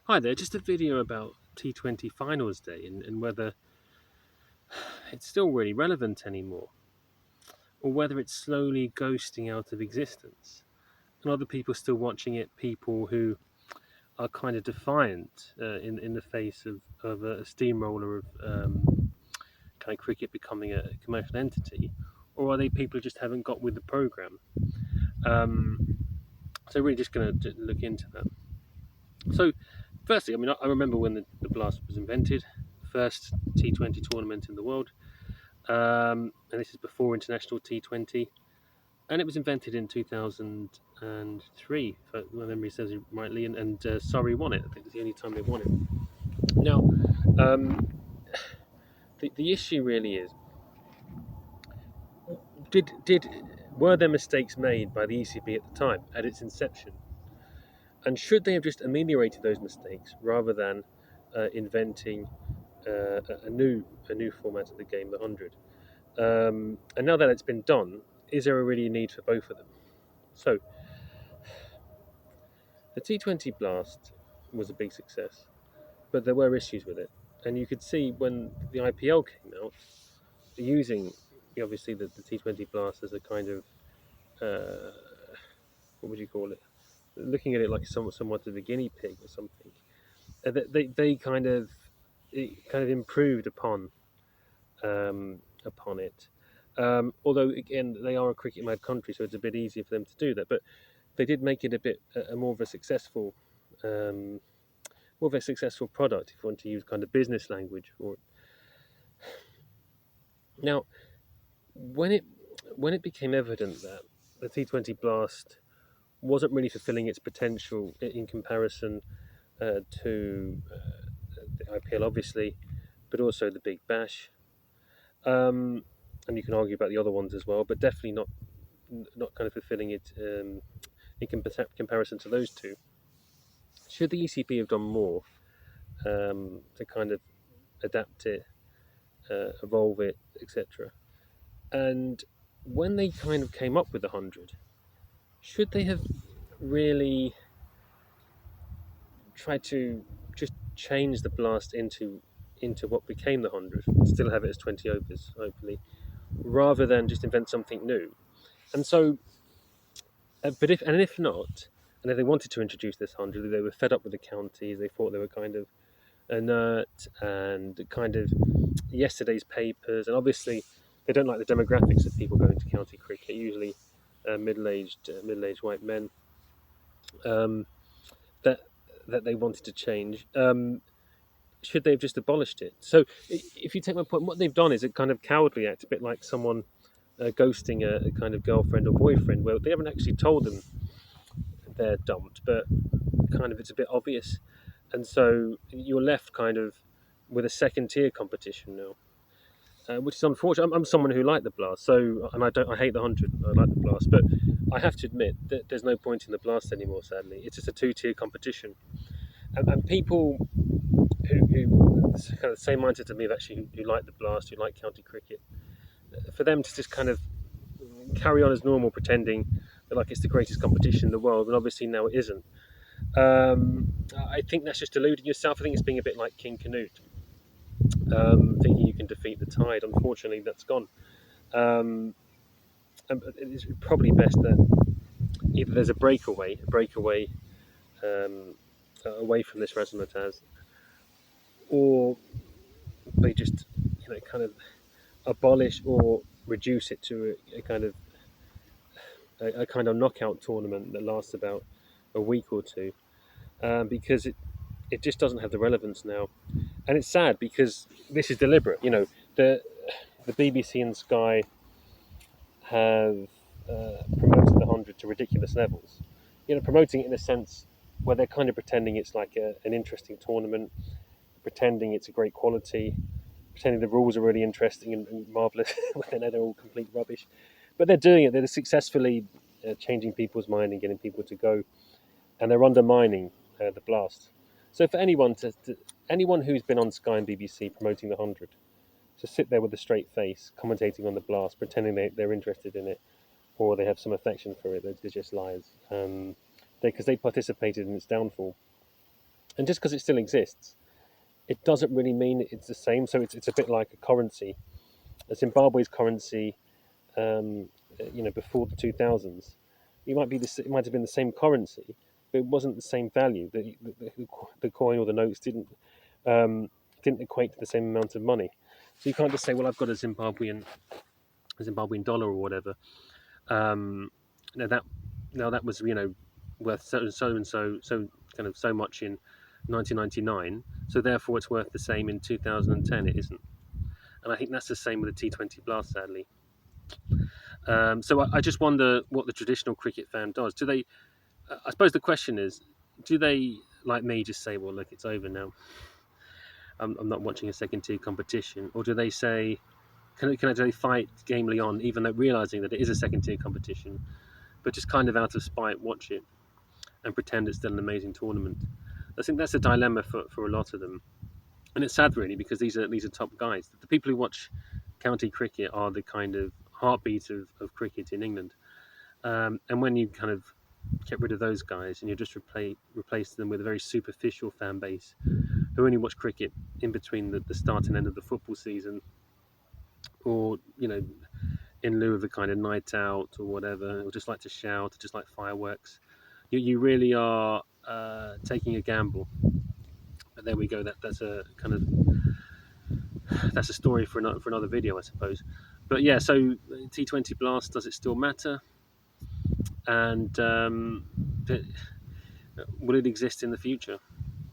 Hi there, just a video about T20 finals day and whether it's still really relevant anymore, or whether it's slowly ghosting out of existence. And other people still watching it, people who are kind of defiant in the face of a steamroller of kind of cricket becoming a commercial entity, or are they people who just haven't got with the program? Um, so really just going to look into that. So firstly, I mean, I remember when the blast was invented, first T20 tournament in the world. And this is before international T20, and it was invented in 2003, if my memory serves it rightly, and Surrey won it. I think it's the only time they won it. Now, um, the issue really is, did were there mistakes made by the ECB at the time, at its inception, and should they have just ameliorated those mistakes rather than inventing a new format of the game, the 100? And now that it's been done, is there a really need for both of them? So, the T20 Blast was a big success, but there were issues with it. And you could see when the IPL came out, using obviously the T20 Blast as a kind of, uh, what would you call it? Looking at it like somewhat of a guinea pig or something. They kind of, it kind of improved upon it. Although again, they are a cricket-mad country, so it's a bit easier for them to do that. But they did make it a bit more of a um, successful product, if you want to use kind of business language for it. Now, when it when it became evident that the T20 Blast wasn't really fulfilling its potential in comparison to the IPL, obviously, but also the Big Bash, um, and you can argue about the other ones as well, but definitely not kind of fulfilling it in comparison to those two. Should the ECB have done more to kind of adapt it, evolve it, etc.? And when they kind of came up with the 100, should they have really tried to just change the blast into what became the 100, still have it as 20 overs, hopefully, rather than just invent something new? And so, if not, and if they wanted to introduce this 100, they were fed up with the counties. They thought they were kind of inert and kind of yesterday's papers, and obviously they don't like the demographics of people going to county cricket. Usually, middle-aged white men um, that they wanted to change. Should they have just abolished it? So, if you take my point, what they've done is a kind of cowardly act, a bit like someone ghosting a kind of girlfriend or boyfriend, where they haven't actually told them they're dumped, but kind of it's a bit obvious, and so you're left kind of with a second-tier competition now. Which is unfortunate. I'm someone who liked the blast, so and I hate the 100. I like the blast, but I have to admit that there's no point in the blast anymore. Sadly, it's just a two-tier competition, and people who kind of the same mindset to me, actually, who like the blast, who like county cricket, for them to just kind of carry on as normal, pretending that like it's the greatest competition in the world, and obviously now it isn't. I think that's just deluding yourself. I think it's being a bit like King Canute, thinking you can defeat the tide. Unfortunately, that's gone. Um, and it's probably best that either there's a breakaway away from this razzmatazz, or they just kind of abolish or reduce it to a kind of knockout tournament that lasts about a week or two, because it just doesn't have the relevance now, and it's sad because this is deliberate. The BBC and Sky have promoted the 100 to ridiculous levels. Promoting it in a sense where they're kind of pretending it's like an interesting tournament, pretending it's a great quality, pretending the rules are really interesting and marvelous when they're all complete rubbish. But they're doing it. They're successfully changing people's mind and getting people to go, and they're undermining the blast. So for anyone who's been on Sky and BBC promoting the 100, to sit there with a straight face, commentating on the blast, pretending they're interested in it, or they have some affection for it, they're just liars. Because they participated in its downfall. And just because it still exists, it doesn't really mean it's the same. So it's a bit like a currency. Zimbabwe's currency, before the 2000s, it might have been the same currency, but it wasn't the same value. The coin or the notes didn't equate to the same amount of money. So you can't just say, well, I've got a Zimbabwean dollar or whatever. Um, now that was worth so kind of so much in 1999. So therefore, it's worth the same in 2010. It isn't, and I think that's the same with the T20 Blast, sadly. So I just wonder what the traditional cricket fan does. Do they? I suppose the question is, do they, like me, just say, "Well, look, it's over now. I'm not watching a second tier competition," or do they say, do they fight gamely on, even though realizing that it is a second tier competition, but just kind of out of spite watch it and pretend it's still an amazing tournament? I think that's a dilemma for a lot of them, and it's sad really because these are top guys. The people who watch county cricket are the kind of heartbeat of cricket in England. And when you kind of get rid of those guys and you just replace them with a very superficial fan base who only watch cricket in between the start and end of the football season, or in lieu of a kind of night out or whatever, or just like to shout, or just like fireworks, you really are taking a gamble. But there we go. That's a story for another video, I suppose. But yeah, so T20 Blast, does it still matter? And will it exist in the future?